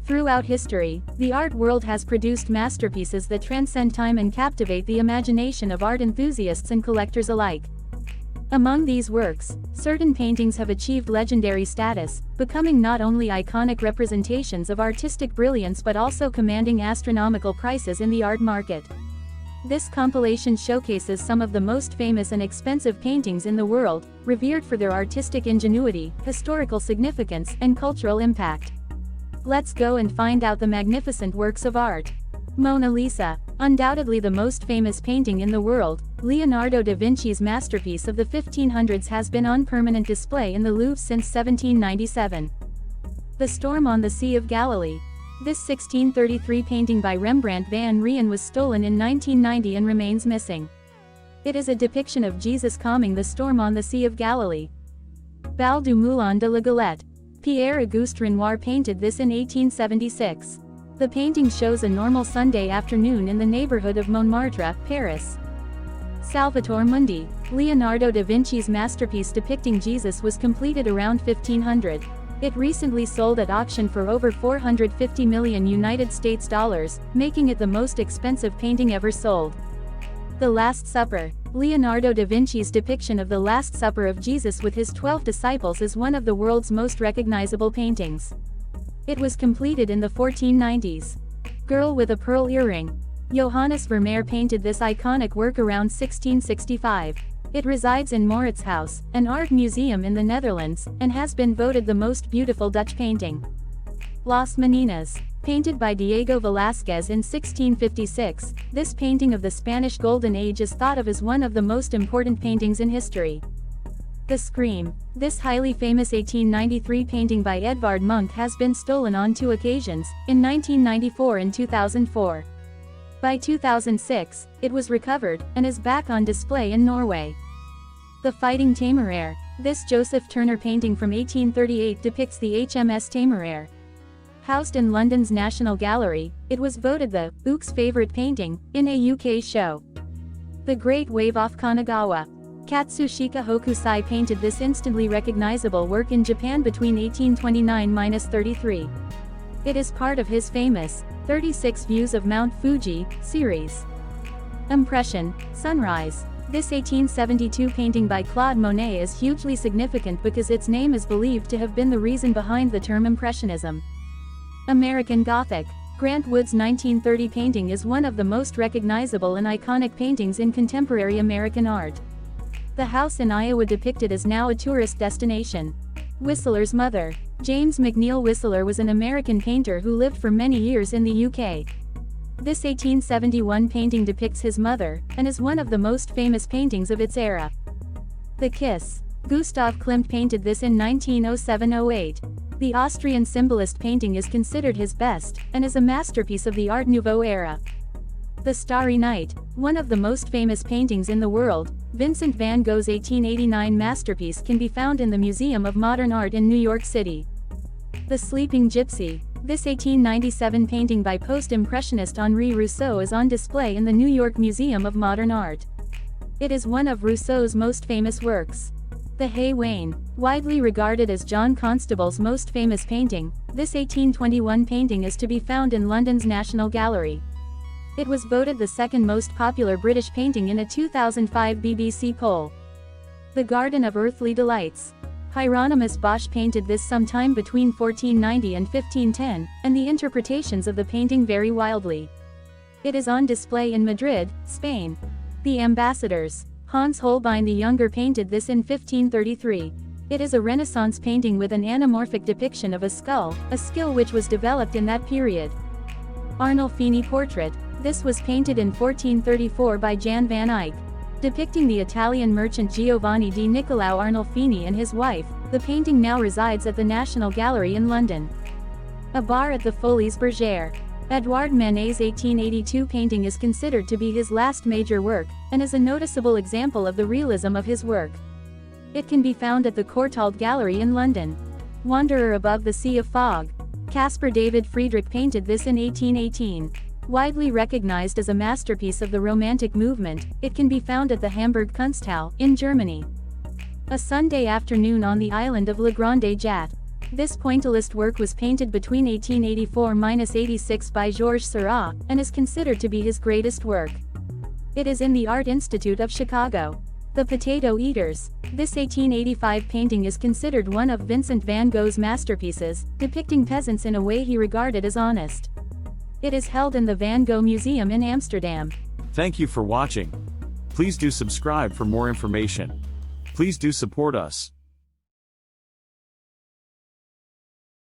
Throughout history, the art world has produced masterpieces that transcend time and captivate the imagination of art enthusiasts and collectors alike. Among these works, certain paintings have achieved legendary status, becoming not only iconic representations of artistic brilliance but also commanding astronomical prices in the art market. This compilation showcases some of the most famous and expensive paintings in the world, revered for their artistic ingenuity, historical significance, and cultural impact. Let's go and find out the magnificent works of art. Mona Lisa, undoubtedly the most famous painting in the world, Leonardo da Vinci's masterpiece of the 1500s has been on permanent display in the Louvre since 1797. The Storm on the Sea of Galilee. This 1633 painting by Rembrandt van Rijn was stolen in 1990 and remains missing. It is a depiction of Jesus calming the storm on the Sea of Galilee. Bal du Moulin de la Galette. Pierre-Auguste Renoir painted this in 1876. The painting shows a normal Sunday afternoon in the neighborhood of Montmartre, Paris. Salvator Mundi. Leonardo da Vinci's masterpiece depicting Jesus was completed around 1500. It recently sold at auction for over $450 million United States dollars, making it the most expensive painting ever sold. The Last Supper. Leonardo da Vinci's depiction of the Last Supper of Jesus with his 12 disciples is one of the world's most recognizable paintings. It was completed in the 1490s. Girl with a Pearl Earring. Johannes Vermeer painted this iconic work around 1665. It resides in Mauritshuis, an art museum in the Netherlands, and has been voted the most beautiful Dutch painting. Las Meninas. Painted by Diego Velázquez in 1656, this painting of the Spanish Golden Age is thought of as one of the most important paintings in history. The Scream. This highly famous 1893 painting by Edvard Munch has been stolen on two occasions, in 1994 and 2004. By 2006, it was recovered, and is back on display in Norway. The Fighting Temeraire. This Joseph Turner painting from 1838 depicts the HMS Temeraire. Housed in London's National Gallery, it was voted the Ooks' favourite painting, in a UK show. The Great Wave off Kanagawa. Katsushika Hokusai painted this instantly recognizable work in Japan between 1829–33. It is part of his famous 36 Views of Mount Fuji series. Impression, Sunrise. This 1872 painting by Claude Monet is hugely significant because its name is believed to have been the reason behind the term Impressionism. American Gothic. Grant Wood's 1930 painting is one of the most recognizable and iconic paintings in contemporary American art. The house in Iowa depicted is now a tourist destination. Whistler's Mother. James McNeill Whistler was an American painter who lived for many years in the UK. This 1871 painting depicts his mother, and is one of the most famous paintings of its era. The Kiss. Gustav Klimt painted this in 1907–08. The Austrian symbolist painting is considered his best, and is a masterpiece of the Art Nouveau era. The Starry Night. One of the most famous paintings in the world, Vincent van Gogh's 1889 masterpiece can be found in the Museum of Modern Art in New York City. The Sleeping Gypsy. This 1897 painting by post-impressionist Henri Rousseau is on display in the New York Museum of Modern Art. It is one of Rousseau's most famous works. The Hay Wain. Widely regarded as John Constable's most famous painting, this 1821 painting is to be found in London's National Gallery. It was voted the second most popular British painting in a 2005 BBC poll. The Garden of Earthly Delights. Hieronymus Bosch painted this sometime between 1490 and 1510, and the interpretations of the painting vary wildly. It is on display in Madrid, Spain. The Ambassadors. Hans Holbein the Younger painted this in 1533. It is a Renaissance painting with an anamorphic depiction of a skull, a skill which was developed in that period. Arnolfini Portrait. This was painted in 1434 by Jan van Eyck. Depicting the Italian merchant Giovanni di Niccolao Arnolfini and his wife, the painting now resides at the National Gallery in London. A Bar at the Folies Bergère. Edouard Manet's 1882 painting is considered to be his last major work, and is a noticeable example of the realism of his work. It can be found at the Courtauld Gallery in London. Wanderer Above the Sea of Fog. Caspar David Friedrich painted this in 1818. Widely recognized as a masterpiece of the Romantic movement, it can be found at the Hamburg Kunsthalle, in Germany. A Sunday Afternoon on the Island of La Grande Jatte. This pointillist work was painted between 1884–86 by Georges Seurat, and is considered to be his greatest work. It is in the Art Institute of Chicago. The Potato Eaters. This 1885 painting is considered one of Vincent van Gogh's masterpieces, depicting peasants in a way he regarded as honest. It is held in the Van Gogh Museum in Amsterdam. Thank you for watching. Please do subscribe for more information. Please do support us.